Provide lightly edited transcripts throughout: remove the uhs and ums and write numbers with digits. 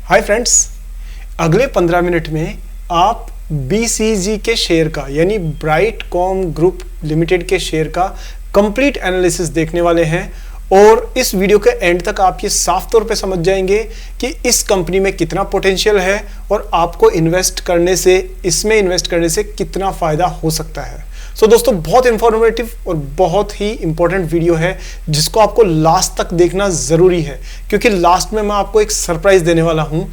Hi friends, अगले 15 minute में आप BCG के शेयर का यानी ब्राइटकॉम ग्रुप लिमिटेड के शेयर का कंप्लीट एनालिसिस देखने वाले हैं और इस वीडियो के एंड तक आप ये साफ तौर पे समझ जाएंगे कि इस कंपनी में कितना पोटेंशियल है और आपको इसमें इन्वेस्ट करने से कितना फायदा हो सकता है। सो दोस्तों, बहुत इंफॉर्मेटिव और बहुत ही इंपॉर्टेंट वीडियो है जिसको आपको लास्ट तक देखना जरूरी है, क्योंकि लास्ट में मैं आपको एक सरप्राइज देने वाला हूं।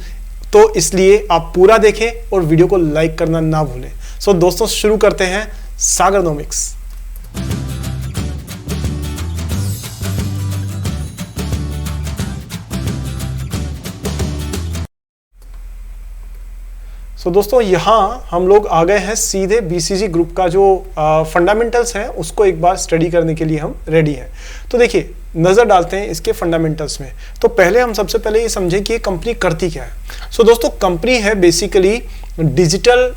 तो इसलिए आप पूरा देखें और वीडियो को लाइक करना ना भूलें। सो दोस्तों, शुरू करते हैं सागरनोमिक्स। सो दोस्तों, यहाँ हम लोग आ गए हैं सीधे BCG ग्रुप का जो फंडामेंटल्स हैं उसको एक बार स्टडी करने के लिए हम रेडी हैं। तो देखिए, नज़र डालते हैं इसके फंडामेंटल्स में। तो पहले हम सबसे पहले ये समझें कि ये कंपनी करती क्या है। सो दोस्तों, कंपनी है बेसिकली डिजिटल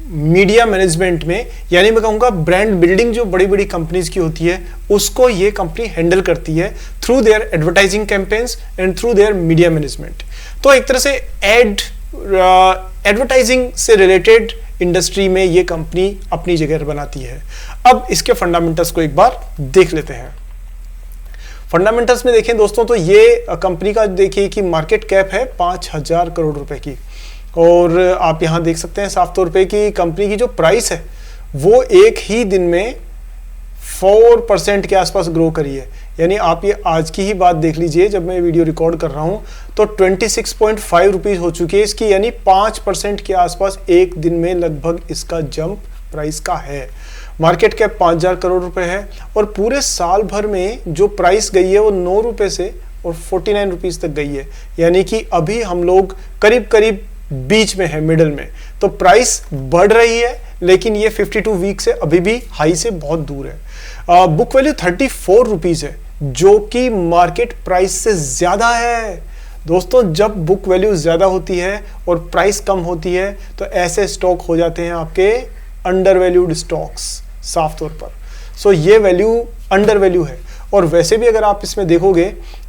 मीडिया मैनेजमेंट में, यानी मैं कहूँगा ब्रांड बिल्डिंग जो बड़ी बड़ी कंपनीज की होती है उसको ये कंपनी हैंडल करती है through their advertising campaigns and through their media management. तो एक तरह से एडवर्टाइजिंग से रिलेटेड इंडस्ट्री में ये कंपनी अपनी जगह बनाती है। अब इसके फंडामेंटल्स को एक बार देख लेते हैं। फंडामेंटल्स में देखें दोस्तों, तो ये कंपनी का देखिए कि मार्केट कैप है 5,000 करोड़ रुपए की, और आप यहां देख सकते हैं साफ तौर पे कि कंपनी की जो प्राइस है वो एक ही दिन में 4% के आसपास ग्रो करी है। यानी आप ये आज की ही बात देख लीजिए, जब मैं वीडियो रिकॉर्ड कर रहा हूं तो 26.5 रुपीज हो चुकी है इसकी, यानी 5% के आसपास एक दिन में लगभग इसका जंप प्राइस का है। मार्केट कैप 5,000 करोड़ रुपए है और पूरे साल भर में जो प्राइस गई है वो 9 रुपए से और 49 रुपीज तक गई है। यानी कि अभी हम लोग करीब करीब बीच में है, मिडल में। तो प्राइस बढ़ रही है, लेकिन ये 52 वीक से अभी भी हाई से बहुत दूर है। बुक वैल्यू 34 रुपीज है, जो कि मार्केट प्राइस से ज्यादा है। दोस्तों, जब बुक वैल्यू ज्यादा होती है और प्राइस कम होती है तो ऐसे स्टॉक हो जाते हैं आपके अंडर वैल्यूड स्टॉक्स, साफ तौर पर। सो ये वैल्यू अंडर वैल्यू है। और वैसे भी अगर आप इसमें देखोगे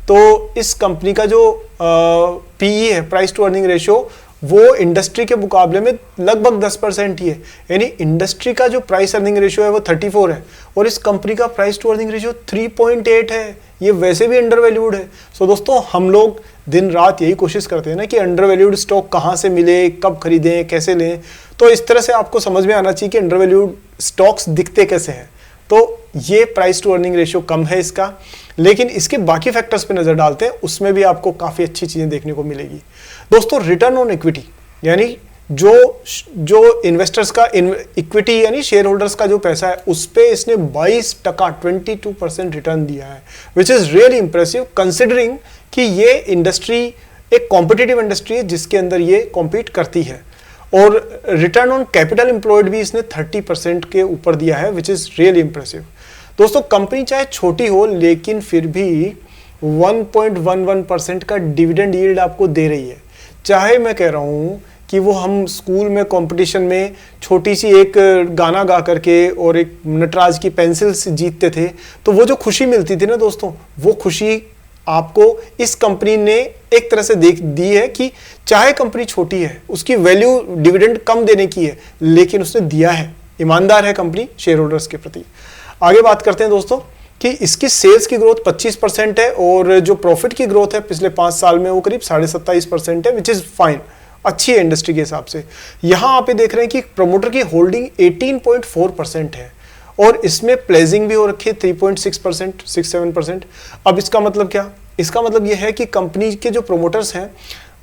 तो इस कंपनी का जो PE है, प्राइस टू अर्निंग रेशियो, वो इंडस्ट्री के मुकाबले में लगभग 10% ही है। यानी इंडस्ट्री का जो प्राइस अर्निंग रेशियो है वो 34 है और इस कंपनी का प्राइस टू अर्निंग रेशियो 3.8 है। ये वैसे भी अंडर वैल्यूड है। सो दोस्तों, हम लोग दिन रात यही कोशिश करते हैं ना कि अंडर वैल्यूड स्टॉक कहाँ से मिले, कब खरीदें, कैसे लें। तो इस तरह से आपको समझ में आना चाहिए कि अंडर वैल्यूड स्टॉक्स दिखते कैसे हैं। तो ये प्राइस टू अर्निंग रेशियो कम है इसका, लेकिन इसके बाकी फैक्टर्स पे नजर डालते हैं, उसमें भी आपको काफी अच्छी चीजें देखने को मिलेगी। दोस्तों, रिटर्न ऑन इक्विटी, यानी जो इन्वेस्टर्स का इक्विटी यानी शेयर होल्डर्स का जो पैसा है उस पे इसने 22% 22% रिटर्न दिया है, which is really impressive considering कि ये इंडस्ट्री एक कॉम्पिटिटिव इंडस्ट्री है जिसके अंदर ये कॉम्पीट करती है। और रिटर्न ऑन कैपिटल एम्प्लॉयड भी इसने 30% के ऊपर दिया है, विच इज रियली इंप्रेसिव। दोस्तों, कंपनी चाहे छोटी हो लेकिन फिर भी 1.11% का डिविडेंड यील्ड आपको दे रही है। चाहे मैं कह रहा हूं कि वो हम स्कूल में कंपटीशन में छोटी सी एक गाना गा करके और एक नटराज की पेंसिल से जीतते थे, तो वो जो खुशी मिलती थी ना दोस्तों, वो खुशी आपको इस कंपनी ने एक तरह से दी है कि चाहे कंपनी छोटी है, उसकी वैल्यू डिविडेंड कम देने की है, लेकिन उसने दिया है। ईमानदार है कंपनी शेयर होल्डर्स के प्रति। आगे बात करते हैं दोस्तों कि इसकी सेल्स की ग्रोथ 25% है और जो प्रॉफिट की ग्रोथ है पिछले 5 साल में वो करीब 27.5% है, विच इज फाइन, अच्छी है इंडस्ट्री के हिसाब से। यहां आप ये देख रहे हैं कि प्रमोटर की होल्डिंग 18.4% है और इसमें प्लेजिंग भी हो रखी है 3.6%, 6-7%। अब इसका मतलब क्या? इसका मतलब यह है कि कंपनी के जो प्रोमोटर्स हैं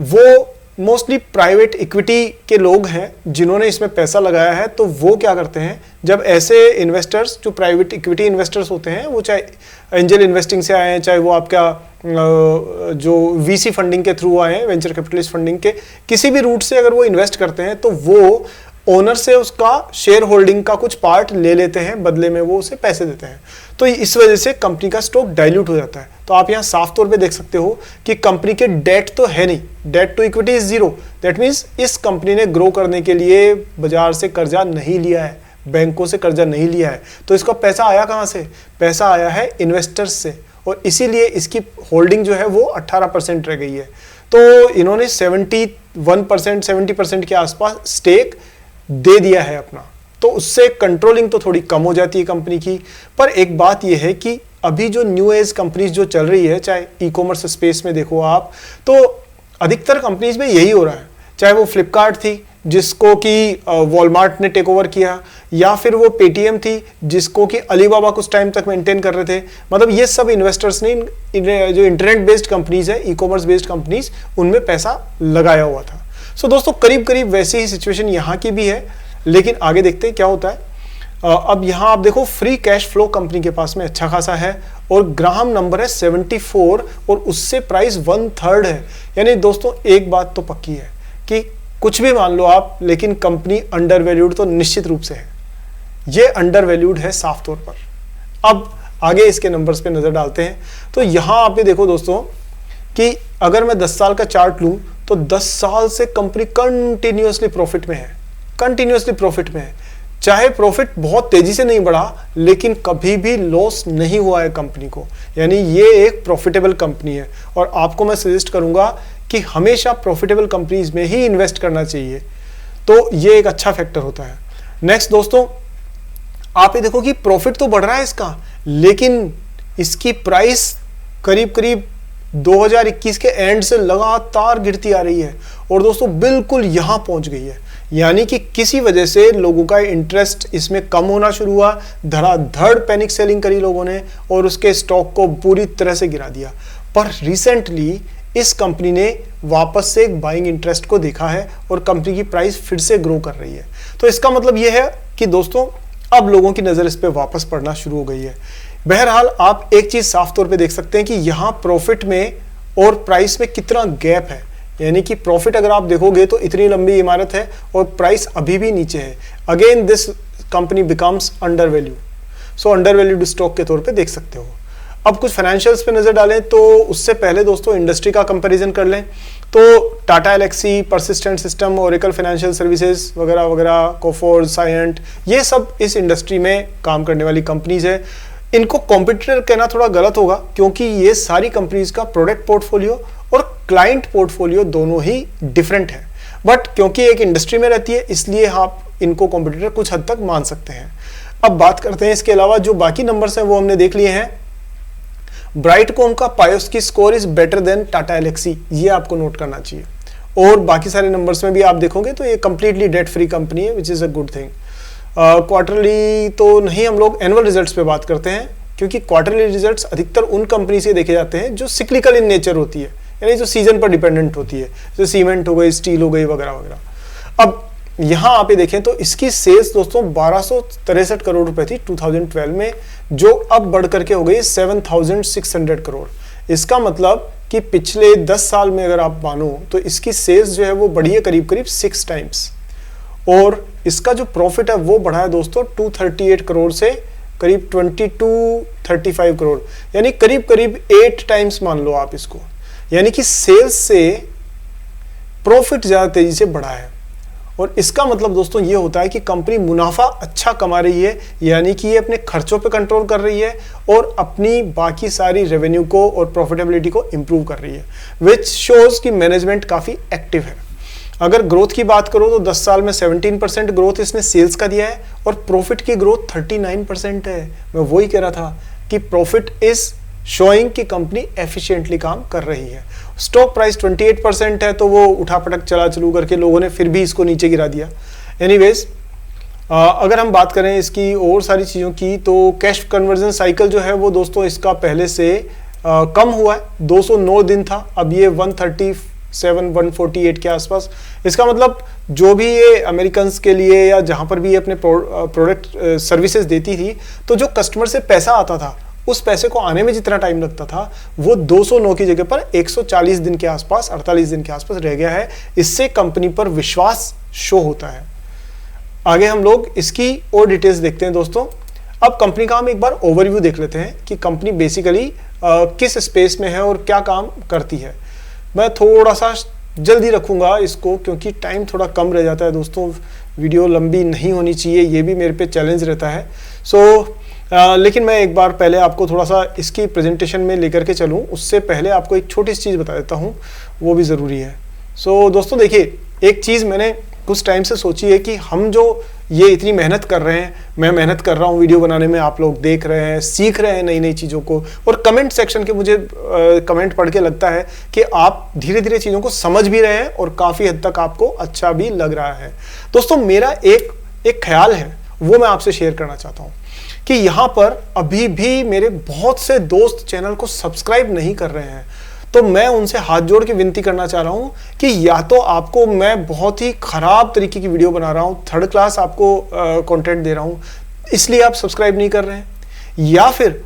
वो मोस्टली प्राइवेट इक्विटी के लोग हैं जिन्होंने इसमें पैसा लगाया है। तो वो क्या करते हैं, जब ऐसे इन्वेस्टर्स जो प्राइवेट इक्विटी इन्वेस्टर्स होते हैं, वो चाहे एंजल इन्वेस्टिंग से आए हैं, चाहे वो आपका जो VC फंडिंग के थ्रू आए हैं, वेंचर कैपिटलिस्ट फंडिंग के किसी भी रूट से अगर वो इन्वेस्ट करते हैं तो वो ओनर से उसका शेयर होल्डिंग का कुछ पार्ट ले लेते हैं, बदले में वो उसे पैसे देते हैं। तो इस वजह से कंपनी का स्टॉक डाइल्यूट हो जाता है। तो आप यहाँ साफ तौर पे देख सकते हो कि कंपनी के डेट तो है नहीं, debt to equity is 0। That means इस कंपनी ने ग्रो करने के लिए बाजार से कर्जा नहीं लिया है, बैंकों से कर्जा नहीं लिया है। तो इसका पैसा आया कहाँ से? पैसा आया है इन्वेस्टर्स से, और इसीलिए इसकी होल्डिंग जो है वो 18% रह गई है। तो इन्होंने 71% 70% के आसपास स्टेक दे दिया है अपना, तो उससे कंट्रोलिंग तो थोड़ी कम हो जाती है कंपनी की। पर एक बात यह है कि अभी जो न्यू एज कंपनीज जो चल रही है, चाहे ई कॉमर्स स्पेस में देखो आप, तो अधिकतर कंपनीज में यही हो रहा है। चाहे वो फ्लिपकार्ट थी जिसको कि वॉलमार्ट ने टेक ओवर किया, या फिर वो पेटीएम थी जिसको कि अलीबाबा कुछ टाइम तक मेंटेन कर रहे थे। मतलब ये सब इन्वेस्टर्स ने जो इंटरनेट बेस्ड कंपनीज है, ई कॉमर्स बेस्ड कंपनीज, उनमें पैसा लगाया हुआ था। सो दोस्तों करीब करीब वैसी ही सिचुएशन यहाँ की भी है, लेकिन आगे देखते हैं क्या होता है। अब यहाँ आप देखो फ्री कैश फ्लो कंपनी के पास में अच्छा खासा है और ग्राहम नंबर है 74 और उससे प्राइस 1/3 है। यानी दोस्तों एक बात तो पक्की है कि कुछ भी मान लो आप, लेकिन कंपनी अंडर वैल्यूड तो निश्चित रूप से है। ये अंडर वैल्यूड है साफ तौर पर। अब आगे इसके नंबर्स पे नजर डालते हैं। तो यहां आप ये देखो दोस्तों कि अगर मैं 10 साल का चार्ट लूं तो 10 साल से कंपनी कंटिन्यूअसली प्रॉफिट में है, कंटिन्यूअसली प्रॉफिट में है। चाहे प्रॉफिट बहुत तेजी से नहीं बढ़ा, लेकिन कभी भी लॉस नहीं हुआ है कंपनी को। यानी ये एक प्रॉफिटेबल कंपनी है और आपको मैं सजेस्ट करूंगा कि हमेशा प्रॉफिटेबल कंपनीज में ही इन्वेस्ट करना चाहिए। तो ये एक अच्छा फैक्टर होता है। नेक्स्ट दोस्तों आप ये देखो कि प्रॉफिट तो बढ़ रहा है इसका, लेकिन इसकी प्राइस करीब करीब 2021 के एंड से लगातार गिरती आ रही है और दोस्तों बिल्कुल यहां पहुंच गई है। यानी कि किसी वजह से लोगों का इंटरेस्ट इसमें कम होना शुरू हुआ, धड़ाधड़ पैनिक सेलिंग करी लोगों ने और उसके स्टॉक को पूरी तरह से गिरा दिया। पर रिसेंटली इस कंपनी ने वापस से एक बाइंग इंटरेस्ट को देखा है और कंपनी की प्राइस फिर से ग्रो कर रही है। तो इसका मतलब यह है कि दोस्तों अब लोगों की नजर इस पे वापस पड़ना शुरू हो गई है। बहरहाल आप एक चीज साफ तौर पे देख सकते हैं कि यहां प्रॉफिट में और प्राइस में कितना गैप है। यानी कि प्रॉफिट अगर आप देखोगे तो इतनी लंबी इमारत है और प्राइस अभी भी नीचे है। Again this company becomes under value, so under valued stock के तौर पे देख सकते हो। अब कुछ फाइनेंशियल्स पे नजर डालें तो उससे पहले दोस्तों इंडस्ट्री का कंपैरिजन कर लें तो Tata Elxsi, Persistent System, Oracle financial services वगैरह वगैरह, कोफोर्ज, साइएंट, ये सब इस इंडस्ट्री में काम करने वाली कंपनीज है। इनको कॉम्पिटिटर कहना थोड़ा गलत होगा क्योंकि ये सारी कंपनीज का प्रोडक्ट पोर्टफोलियो और क्लाइंट पोर्टफोलियो दोनों ही डिफरेंट है, बट क्योंकि एक इंडस्ट्री में रहती है इसलिए आप इनको कॉम्पिटिटर कुछ हद तक मान सकते हैं। अब बात करते हैं इसके अलावा जो बाकी नंबर्स हैं वो हमने देख लिए हैं। ब्राइटकॉम का पायोस की score is better than Tata Elxsi, ये आपको नोट करना चाहिए। और बाकी सारे नंबर्स में भी आप देखोगे तो ये कंप्लीटली डेट फ्री कंपनी है, which is a good thing. Quarterly तो नहीं, हम लोग एनुअल रिजल्ट्स पे बात करते हैं क्योंकि क्वार्टरली रिजल्ट्स अधिकतर उन कंपनी से देखे जाते हैं जो सिक्लिकल इन नेचर होती है, यानी जो सीजन पर डिपेंडेंट होती है, जैसे सीमेंट हो गई, स्टील हो गई वगैरह वगैरह। अब यहां आप ये देखें तो इसकी सेल्स दोस्तों 1263 करोड़ रुपए थी 2012 में, जो अब बढ़ करके हो गई 7600 करोड़। इसका मतलब कि पिछले 10 साल में अगर आप मानो तो इसकी सेल्स जो है वो बढ़ी है करीब करीब 6 टाइम्स और इसका जो प्रॉफिट है वो बढ़ा है दोस्तों 238 करोड़ से करीब 2235 करोड़, यानी करीब करीब 8 टाइम्स मान लो आप इसको। यानी कि सेल्स से प्रॉफिट ज्यादा तेजी से बढ़ा है और इसका मतलब दोस्तों ये होता है कि कंपनी मुनाफा अच्छा कमा रही है, यानी कि ये अपने खर्चों पे कंट्रोल कर रही है और अपनी बाकी सारी रेवेन्यू को और प्रॉफिटेबिलिटी को इंप्रूव कर रही है, विच शोज कि मैनेजमेंट काफी एक्टिव है। अगर ग्रोथ की बात करो तो 10 साल में 17% ग्रोथ इसने सेल्स का दिया है और प्रॉफिट की ग्रोथ 39% है। मैं वही कह रहा था कि प्रॉफिट इज शोइंग कि कंपनी एफिशिएंटली काम कर रही है। स्टॉक प्राइस 28% है तो वो उठापटक चला चलू करके लोगों ने फिर भी इसको नीचे गिरा दिया। एनीवेज अगर हम बात करें इसकी और सारी चीज़ों की तो कैश कन्वर्जन साइकिल जो है वो दोस्तों इसका पहले से कम हुआ है, 209 दिन था, अब ये 137-148 के आसपास। इसका मतलब जो भी ये अमेरिकन के लिए या जहाँ पर भी ये अपने प्रोडक्ट सर्विसेज देती थी तो जो कस्टमर से पैसा आता था उस पैसे को आने में जितना टाइम लगता था वो 209 की जगह पर 140 दिन के आसपास, 48 दिन के आसपास रह गया है। इससे कंपनी पर विश्वास शो होता है। आगे हम लोग इसकी और डिटेल्स देखते हैं दोस्तों। अब कंपनी का हम एक बार ओवरव्यू देख लेते हैं कि कंपनी बेसिकली किस स्पेस में है और क्या काम करती है। मैं थोड़ा सा जल्दी रखूंगा इसको क्योंकि टाइम थोड़ा कम रह जाता है दोस्तों, वीडियो लंबी नहीं होनी चाहिए, ये भी मेरे पे चैलेंज रहता है। सो लेकिन मैं एक बार पहले आपको थोड़ा सा इसकी प्रेजेंटेशन में लेकर के चलूँ, उससे पहले आपको एक छोटी सी चीज़ बता देता हूँ, वो भी ज़रूरी है। सो दोस्तों देखिए, एक चीज़ मैंने कुछ टाइम से सोची है कि हम जो ये इतनी मेहनत कर रहे हैं, मैं मेहनत कर रहा हूँ वीडियो बनाने में, आप लोग देख रहे हैं, सीख रहे हैं नई नई चीज़ों को, और कमेंट सेक्शन के मुझे कमेंट पढ़ के लगता है कि आप धीरे धीरे चीज़ों को समझ भी रहे हैं और काफ़ी हद तक आपको अच्छा भी लग रहा है। दोस्तों मेरा एक ख्याल है, वो मैं आपसे शेयर करना चाहता हूँ कि यहाँ पर अभी भी मेरे बहुत से दोस्त चैनल को सब्सक्राइब नहीं कर रहे हैं। तो मैं उनसे हाथ जोड़ के विनती करना चाह रहा हूं कि या तो आपको मैं बहुत ही खराब तरीके की वीडियो बना रहा हूं, थर्ड क्लास आपको कंटेंट दे रहा हूं, इसलिए आप सब्सक्राइब नहीं कर रहे हैं, या फिर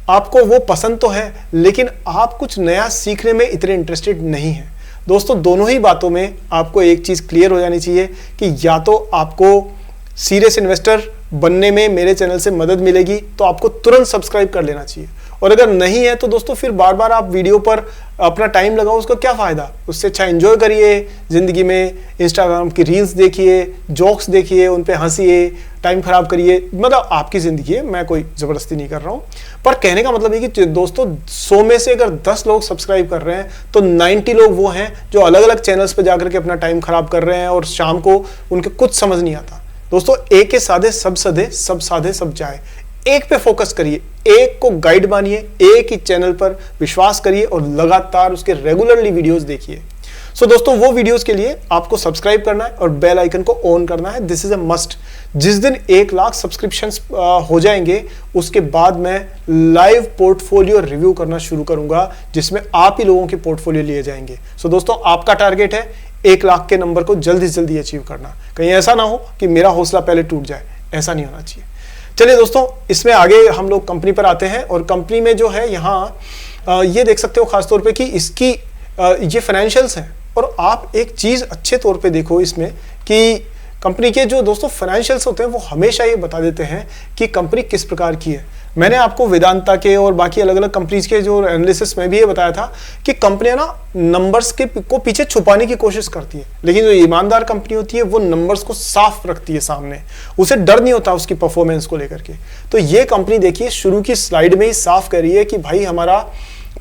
आपको वो पसंद तो है लेकिन आप कुछ नया सीखने में इतने इंटरेस्टेड नहीं हैं। दोस्तों दोनों ही बातों में आपको एक चीज क्लियर हो जानी चाहिए कि या तो आपको सीरियस इन्वेस्टर बनने में मेरे चैनल से मदद मिलेगी तो आपको तुरंत सब्सक्राइब कर लेना चाहिए, और अगर नहीं है तो दोस्तों फिर बार बार आप वीडियो पर अपना टाइम लगाओ, उसका क्या फ़ायदा। उससे अच्छा एंजॉय करिए ज़िंदगी में, इंस्टाग्राम की रील्स देखिए, जोक्स देखिए, उन पे हंसिए, टाइम खराब करिए, मतलब आपकी ज़िंदगी है, मैं कोई ज़बरदस्ती नहीं कर रहा हूँ। पर कहने का मतलब है कि दोस्तों 100 में से अगर 10 लोग सब्सक्राइब कर रहे हैं तो 90 लोग वो हैं जो अलग अलग चैनल्स पर जाकर के अपना टाइम खराब कर रहे हैं और शाम को उनके कुछ समझ नहीं आता। दोस्तों एक के साधे सब सधे, सब साधे सब जाए, एक पे फोकस करिए, एक को गाइड मानिए, एक ही चैनल पर विश्वास करिए और लगातार उसके रेगुलरली वीडियोस देखिए। सो दोस्तों वो वीडियोस के लिए आपको सब्सक्राइब करना है और बेल आइकन को ऑन करना है, दिस इज अ मस्ट। जिस दिन 1 लाख सब्सक्रिप्शंस हो जाएंगे उसके बाद मैं लाइव पोर्टफोलियो रिव्यू करना शुरू करूंगा जिसमें आप ही लोगों के पोर्टफोलियो लिए जाएंगे। सो दोस्तों आपका टारगेट है 1 लाख के नंबर को जल्दी से जल्दी अचीव करना, कहीं ऐसा ना हो कि मेरा हौसला पहले टूट जाए, ऐसा नहीं होना चाहिए। चलिए दोस्तों इसमें आगे हम लोग कंपनी पर आते हैं, और कंपनी में जो है यहाँ ये देख सकते हो खासतौर पे कि इसकी ये फाइनेंशियल्स हैं, और आप एक चीज़ अच्छे तौर पे देखो इसमें कि कंपनी के जो दोस्तों फाइनेंशियल्स होते हैं वो हमेशा ये बता देते हैं कि कंपनी किस प्रकार की है। मैंने आपको वेदांता के और बाकी अलग अलग कंपनीज के जो एनालिसिस में भी ये बताया था कि कंपनियां ना नंबर्स को पीछे छुपाने की कोशिश करती है, लेकिन जो ईमानदार कंपनी होती है वो नंबर्स को साफ रखती है सामने, उसे डर नहीं होता उसकी परफॉर्मेंस को लेकर के। तो ये कंपनी देखिए शुरू की स्लाइड में ही साफ कह रही है कि भाई हमारा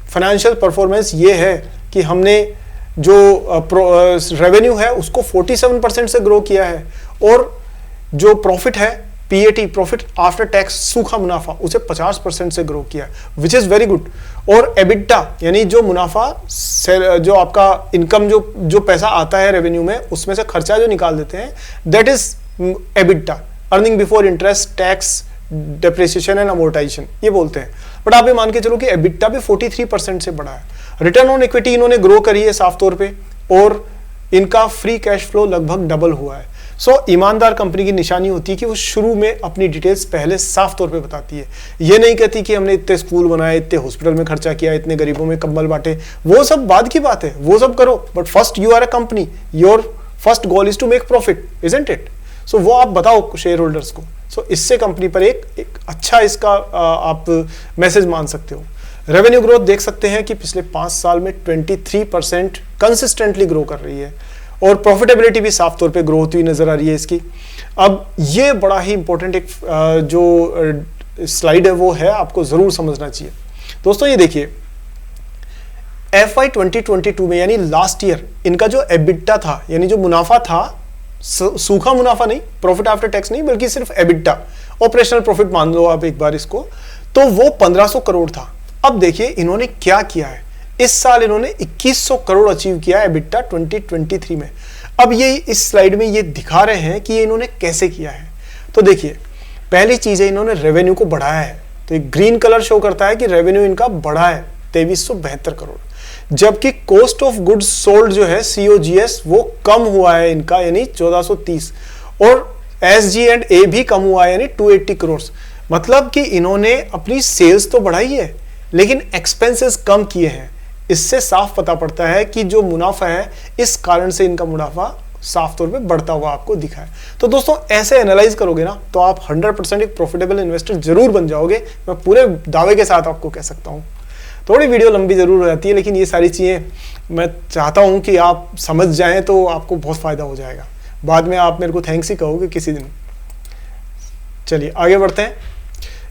फाइनेंशियल परफॉर्मेंस ये है कि हमने जो रेवेन्यू है उसको 47% से ग्रो किया है, और जो प्रॉफिट है पीएटी, प्रॉफिट आफ्टर टैक्स, सूखा मुनाफा, उसे 50% से ग्रो किया है, विच इज वेरी गुड। और एबिटा यानी जो मुनाफा, जो आपका इनकम, जो पैसा आता है रेवेन्यू में उसमें से खर्चा जो निकाल देते हैं, that is EBITDA, earning before interest, tax, depreciation and amortisation, ये बोलते हैं। बट आप ये मान के चलो कि एबिटा भी 43% से बढ़ा है। रिटर्न ऑन इक्विटी इन्होंने ग्रो करी है साफ तौर पे, और इनका फ्री कैश फ्लो लगभग डबल हुआ है। सो ईमानदार कंपनी की निशानी होती है कि वो शुरू में अपनी डिटेल्स पहले साफ तौर पे बताती है। ये नहीं कहती कि हमने इतने स्कूल बनाए, इतने हॉस्पिटल में खर्चा किया, इतने गरीबों में कंबल बांटे, वो सब बाद की बात है, वो सब करो, but first you are a company, your first goal is to make profit, isn't it? So वो आप बताओ शेयर होल्डर्स को। सो इससे कंपनी पर एक अच्छा इसका आप मैसेज मान सकते हो। रेवेन्यू ग्रोथ देख सकते हैं कि पिछले 5 साल में 23% कंसिस्टेंटली ग्रो कर रही है, और प्रॉफिटेबिलिटी भी साफ तौर पे ग्रो होती हुई नजर आ रही है इसकी। अब ये बड़ा ही इंपॉर्टेंट एक जो स्लाइड है वो है, आपको जरूर समझना चाहिए। दोस्तों ये देखिए FY 2022 में यानी लास्ट ईयर इनका जो एबिटा था, यानी जो मुनाफा था, सूखा मुनाफा नहीं, प्रॉफिट आफ्टर टैक्स नहीं, बल्कि सिर्फ एबिटा, ऑपरेशनल प्रॉफिट मान लो आप एक बार इसको, तो वो 1500 करोड़ था। अब देखिए इन्होंने क्या किया है, इस साल इन्होंने 2100 करोड़ अचीव किया है एबिटा 2023 में। अब ये इस स्लाइड में ये दिखा रहे हैं कि ये इन्होंने कैसे किया है। तो देखिए पहली चीज है, इन्होंने रेवेन्यू को बढ़ाया है, तो एक ग्रीन कलर शो करता है कि रेवेन्यू इनका बढ़ा है 2372 करोड़, जबकि कॉस्ट ऑफ गुड्स सोल्ड जो है COGS वो कम हुआ है इनका, यानी 1430, और SG&A भी कम हुआ है यानी 280 करोड़। मतलब कि इन्होंने अपनी सेल्स तो बढ़ाई है लेकिन एक्सपेंसेस कम किए हैं। इससे साफ पता पड़ता है कि जो मुनाफा है इस कारण से इनका मुनाफा साफ तौर पे बढ़ता हुआ आपको दिखा है। तो दोस्तों ऐसे एनालाइज करोगे ना तो आप 100% एक प्रॉफिटेबल इन्वेस्टर जरूर बन जाओगे, मैं पूरे दावे के साथ आपको कह सकता हूँ। थोड़ी वीडियो लंबी जरूर हो जाती है, लेकिन ये सारी चीज़ें मैं चाहता हूँ कि आप समझ जाएं तो आपको बहुत फ़ायदा हो जाएगा। बाद में आप मेरे को थैंक्स ही कहोगे किसी दिन। चलिए आगे बढ़ते हैं।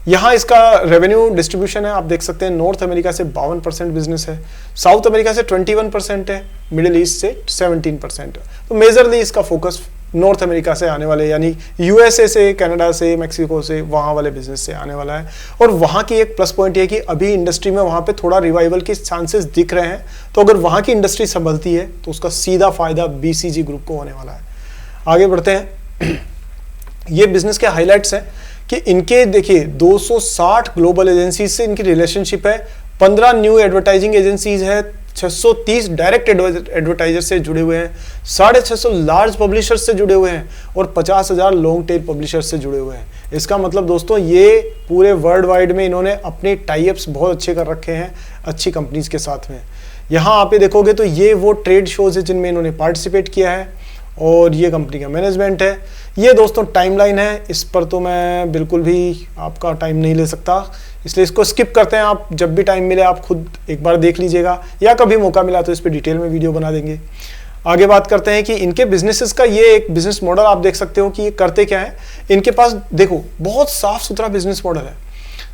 यहाँ इसका रेवेन्यू डिस्ट्रीब्यूशन है, आप देख सकते हैं नॉर्थ अमेरिका से 52% बिजनेस है, साउथ अमेरिका से 21% है, मिडिल ईस्ट से 17% है। तो मेजरली इसका फोकस नॉर्थ अमेरिका से आने वाले यानी यूएसए से, कनाडा से, मैक्सिको से, वहाँ वाले बिजनेस से आने वाला है। और वहाँ की एक प्लस पॉइंट ये कि अभी इंडस्ट्री में वहाँ पे थोड़ा रिवाइवल के चांसेस दिख रहे हैं, तो अगर वहाँ की इंडस्ट्री संभलती है तो उसका सीधा फायदा बीसीजी ग्रुप को होने वाला है। आगे बढ़ते हैं। ये बिजनेस के हाईलाइट्स हैं कि इनके देखिए 260 ग्लोबल एजेंसीज से इनकी रिलेशनशिप है, 15 न्यू एडवर्टाइजिंग एजेंसीज है, 630 डायरेक्ट एडवर्टाइजर से जुड़े हुए हैं, 650 लार्ज पब्लिशर्स से जुड़े हुए हैं और 50,000 लॉन्ग टेल पब्लिशर्स से जुड़े हुए हैं। इसका मतलब दोस्तों ये पूरे वर्ल्ड वाइड में इन्होंने अपने टाई-अप्स बहुत अच्छे कर रखे हैं अच्छी कंपनीज के साथ में। यहाँ आप ये देखोगे तो ये वो ट्रेड शोज है जिनमें इन्होंने पार्टिसिपेट किया है और ये कंपनी का मैनेजमेंट है। ये दोस्तों टाइमलाइन है, इस पर तो मैं बिल्कुल भी आपका टाइम नहीं ले सकता, इसलिए इसको स्किप करते हैं। आप जब भी टाइम मिले आप खुद एक बार देख लीजिएगा या कभी मौका मिला तो इस पर डिटेल में वीडियो बना देंगे। आगे बात करते हैं कि इनके बिजनेसेस का ये एक बिजनेस मॉडल आप देख सकते हो कि ये करते क्या है। इनके पास देखो बहुत साफ सुथरा बिजनेस मॉडल है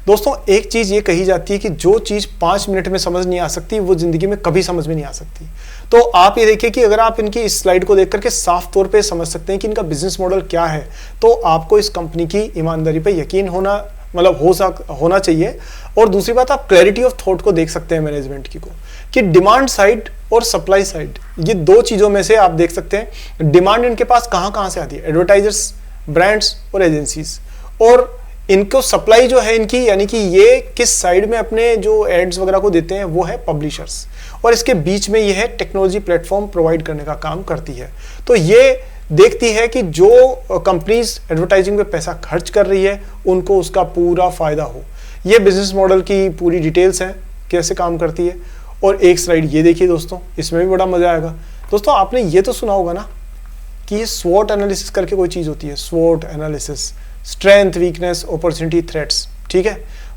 दोस्तों। एक चीज ये कही जाती है कि जो चीज 5 मिनट में समझ नहीं आ सकती वो जिंदगी में कभी समझ में नहीं आ सकती। तो आप ये देखिए कि अगर आप इनकी इस स्लाइड को देख करके साफ तौर पे समझ सकते हैं कि इनका बिजनेस मॉडल क्या है, तो आपको इस कंपनी की ईमानदारी पे यकीन होना होना चाहिए। और दूसरी बात, आप क्लैरिटी ऑफ थॉट को देख सकते हैं मैनेजमेंट की को कि डिमांड साइड और सप्लाई साइड, ये दो चीजों में से आप देख सकते हैं डिमांड इनके पास कहां से आती है, एडवर्टाइजर्स, ब्रांड्स और एजेंसीज, और इनको सप्लाई जो है इनकी यानी कि ये किस साइड में अपने जो एड्स वगैरह को देते हैं वो है पब्लिशर्स, और इसके बीच में ये है टेक्नोलॉजी प्लेटफॉर्म प्रोवाइड करने का काम करती है। तो ये देखती है कि जो कंपनीज एडवर्टाइजिंग पे पैसा खर्च कर रही है उनको उसका पूरा फायदा हो। ये बिजनेस मॉडल की पूरी डिटेल्स हैं कैसे काम करती है। और एक स्लाइड ये देखिए दोस्तों, इसमें भी बड़ा मजा आएगा। दोस्तों आपने ये तो सुना होगा ना कि ये स्वॉट एनालिसिस करके कोई चीज होती है, स्वॉट analysis, strength, weakness, opportunity, threats, ठीक है।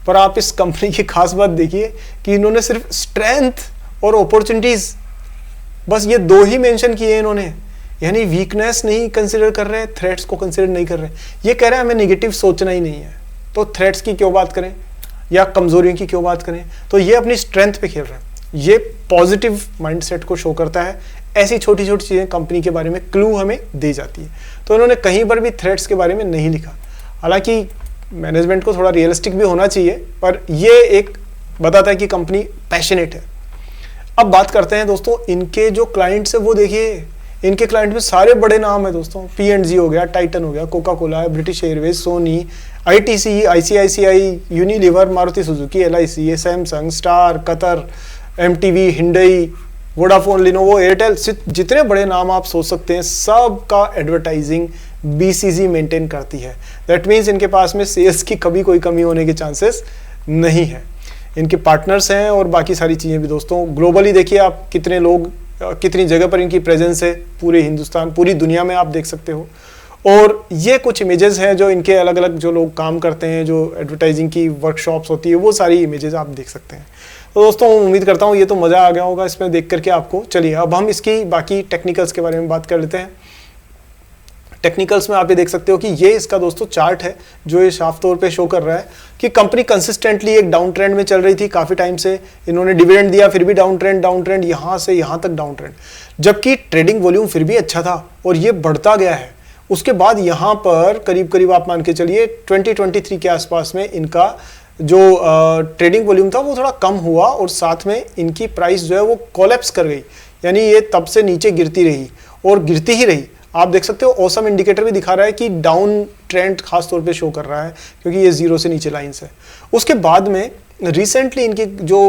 पर आप इस कंपनी की खास बात देखिए कि इन्होंने सिर्फ स्ट्रेंथ और अपॉर्चुनिटीज बस ये दो ही मेंशन किए इन्होंने, यानी वीकनेस नहीं कंसिडर कर रहे, थ्रेट्स को कंसिडर नहीं कर रहे। ये कह रहे हैं हमें नेगेटिव सोचना ही नहीं है, तो थ्रेट्स की क्यों बात करें या कमजोरियों की क्यों बात करें। तो ये अपनी स्ट्रेंथ पे खेल रहे हैं। ये पॉजिटिव माइंडसेट को शो करता है। ऐसी छोटी छोटी चीजें कंपनी के बारे में क्लू हमें दी जाती है। तो इन्होंने कहीं पर भी थ्रेट्स के बारे में नहीं लिखा। हालांकि मैनेजमेंट को थोड़ा रियलिस्टिक भी होना चाहिए, पर ये एक बताता है कि कंपनी पैशनेट है। अब बात करते हैं दोस्तों इनके जो क्लाइंट्स है वो देखिए, इनके क्लाइंट में सारे बड़े नाम है दोस्तों। P&G हो गया, टाइटन हो गया, Coca Cola, British Airways, Sony, ITC, ICICI, Unilever, Maruti Suzuki, LIC, Samsung, Star, Qatar, MTV, Hyundai, Vodafone, Lenovo, Airtel, जितने बड़े नाम आप सोच सकते हैं सब का एडवर्टाइजिंग BCG मेंटेन करती है। दैट मीन्स इनके पास में सेल्स की कभी कोई कमी होने के चांसेस नहीं है। इनके पार्टनर्स हैं और बाकी सारी चीज़ें भी दोस्तों। ग्लोबली देखिए आप कितने लोग, कितनी जगह पर इनकी प्रेजेंस है, पूरे हिंदुस्तान, पूरी दुनिया में आप देख सकते हो। और ये कुछ इमेजेस हैं जो इनके अलग अलग जो लोग काम करते हैं, जो एडवर्टाइजिंग की वर्कशॉप्स होती है, वो सारी इमेजेस आप देख सकते हैं। तो दोस्तों उम्मीद करता हूँ ये तो मज़ा आ गया होगा इसमें देख करके आपको। चलिए अब हम इसकी बाकी टेक्निकल्स के बारे में बात कर लेते हैं। टेक्निकल्स में आप ये देख सकते हो कि ये इसका दोस्तों चार्ट है जो ये साफ तौर पे शो कर रहा है कि कंपनी कंसिस्टेंटली एक डाउन ट्रेंड में चल रही थी काफ़ी टाइम से। इन्होंने डिविडेंड दिया फिर भी डाउन ट्रेंड, यहाँ से यहाँ तक डाउन ट्रेंड, जबकि ट्रेडिंग वॉल्यूम फिर भी अच्छा था और ये बढ़ता गया है। उसके बाद यहाँ पर करीब करीब आप मान के चलिए 2023 के आसपास में इनका जो ट्रेडिंग वॉल्यूम था वो थोड़ा कम हुआ और साथ में इनकी प्राइस जो है वो कोलैप्स कर गई, यानी ये तब से नीचे गिरती रही और गिरती ही रही। आप देख सकते हो ऑसम इंडिकेटर भी दिखा रहा है कि डाउन ट्रेंड खास तौर पे शो कर रहा है क्योंकि ये जीरो से नीचे लाइंस है। उसके बाद में रिसेंटली इनकी जो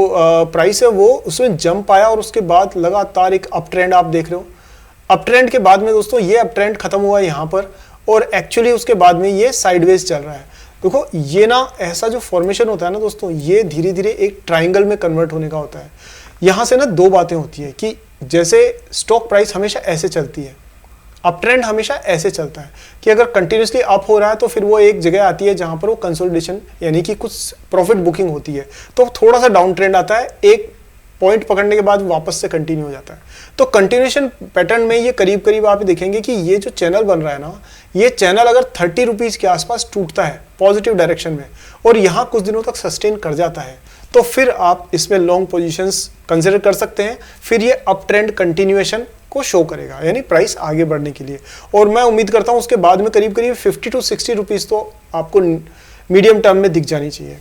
प्राइस है वो उसमें जंप आया और उसके बाद लगातार एक अप ट्रेंड आप देख रहे हो। अप ट्रेंड के बाद में दोस्तों ये अप ट्रेंड खत्म हुआ यहाँ पर और एक्चुअली उसके बाद में ये साइडवेज चल रहा है। देखो ये ना ऐसा जो फॉर्मेशन होता है ना दोस्तों, ये धीरे धीरे एक ट्राइंगल में कन्वर्ट होने का होता है। यहाँ से ना दो बातें होती है कि जैसे स्टॉक प्राइस हमेशा ऐसे चलती है, अप ट्रेंड हमेशा ऐसे चलता है कि अगर कंटिन्यूसली अप हो रहा है तो फिर वो एक जगह आती है जहां पर वो कंसोलिडेशन यानी कि कुछ प्रॉफिट बुकिंग होती है, तो थोड़ा सा डाउन ट्रेंड आता है, एक पॉइंट पकड़ने के बाद वापस से कंटिन्यू हो जाता है। तो कंटिन्यूएशन पैटर्न में ये करीब करीब आप देखेंगे कि ये जो चैनल बन रहा है ना, ये चैनल अगर 30 रुपीज के आसपास टूटता है पॉजिटिव डायरेक्शन में और यहाँ कुछ दिनों तक सस्टेन कर जाता है, तो फिर आप इसमें लॉन्ग पोजीशंस कंसिडर कर सकते हैं। फिर ये अप ट्रेंड कंटिन्यूएशन को शो करेगा, यानी प्राइस आगे बढ़ने के लिए। और मैं उम्मीद करता हूं उसके बाद में करीब करीब 50 to 60 रुपीज तो आपको मीडियम टर्म में दिख जानी चाहिए।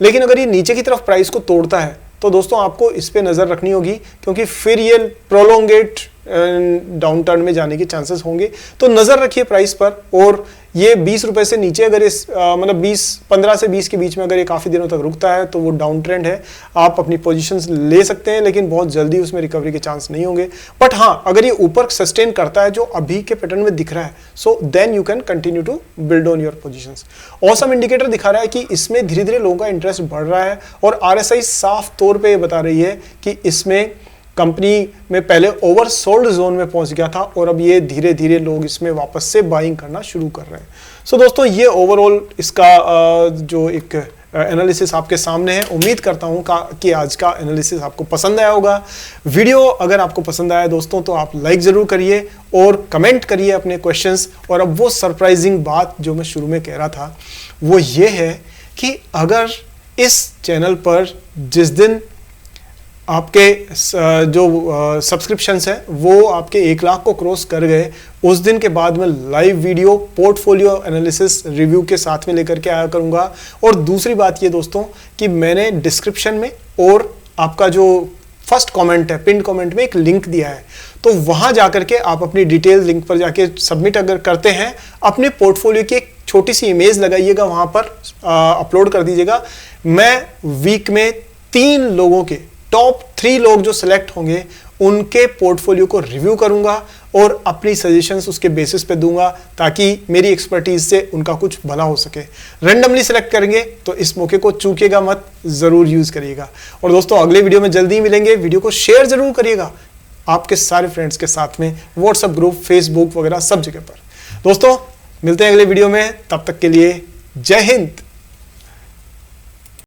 लेकिन अगर ये नीचे की तरफ प्राइस को तोड़ता है तो दोस्तों आपको इस पे नजर रखनी होगी, क्योंकि फिर ये प्रोलोंगेट डाउन टर्न में जाने के चांसेस होंगे। तो नजर रखिए प्राइस पर। और ये 20 रुपए से नीचे अगर इस मतलब 15 से 20 के बीच में अगर ये काफी दिनों तक रुकता है तो वो डाउन ट्रेंड है, आप अपनी पोजीशंस ले सकते हैं, लेकिन बहुत जल्दी उसमें रिकवरी के चांस नहीं होंगे। बट हाँ, अगर ये ऊपर सस्टेन करता है जो अभी के पैटर्न में दिख रहा है, so then you can continue to build on your positions. Awesome indicator दिखा रहा है कि इसमें धीरे धीरे लोगों का इंटरेस्ट बढ़ रहा है और RSI साफ तौर पर बता रही है कि इसमें कंपनी में पहले ओवरसोल्ड जोन में पहुंच गया था और अब ये धीरे धीरे लोग इसमें वापस से बाइंग करना शुरू कर रहे हैं। सो दोस्तों, ये ओवरऑल इसका जो एक एनालिसिस आपके सामने है। उम्मीद करता हूं कि आज का एनालिसिस आपको पसंद आया होगा। वीडियो अगर आपको पसंद आया दोस्तों तो आप लाइक जरूर करिए और कमेंट करिए अपने क्वेश्चंस। और अब वो सरप्राइजिंग बात जो मैं शुरू में कह रहा था वो ये है कि अगर इस चैनल पर जिस दिन आपके जो सब्सक्रिप्शंस हैं वो आपके 1 लाख को क्रॉस कर गए, उस दिन के बाद मैं live video portfolio analysis review के साथ में लेकर के आया करूंगा। और दूसरी बात ये दोस्तों कि मैंने डिस्क्रिप्शन में और आपका जो फर्स्ट कमेंट है, पिन कमेंट में एक लिंक दिया है, तो वहां जाकर के आप अपनी डिटेल लिंक पर जाके सबमिट अगर करते हैं, अपने पोर्टफोलियो की एक छोटी सी इमेज लगाइएगा, वहां पर अपलोड कर दीजिएगा। मैं वीक में 3 लोगों के टॉप 3 लोग जो सिलेक्ट होंगे उनके पोर्टफोलियो को रिव्यू करूंगा और अपनी सजेशंस उसके बेसिस पे दूंगा, ताकि मेरी एक्सपर्टीज से उनका कुछ भला हो सके। रैंडमली सिलेक्ट करेंगे तो इस मौके को चूकेगा मत, जरूर यूज करिएगा। और दोस्तों, अगले वीडियो में जल्दी ही मिलेंगे। वीडियो को शेयर जरूर करिएगा आपके सारे फ्रेंड्स के साथ में, व्हाट्सएप ग्रुप, फेसबुक वगैरह सब जगह पर। दोस्तों, मिलते हैं अगले वीडियो में, तब तक के लिए जय हिंद।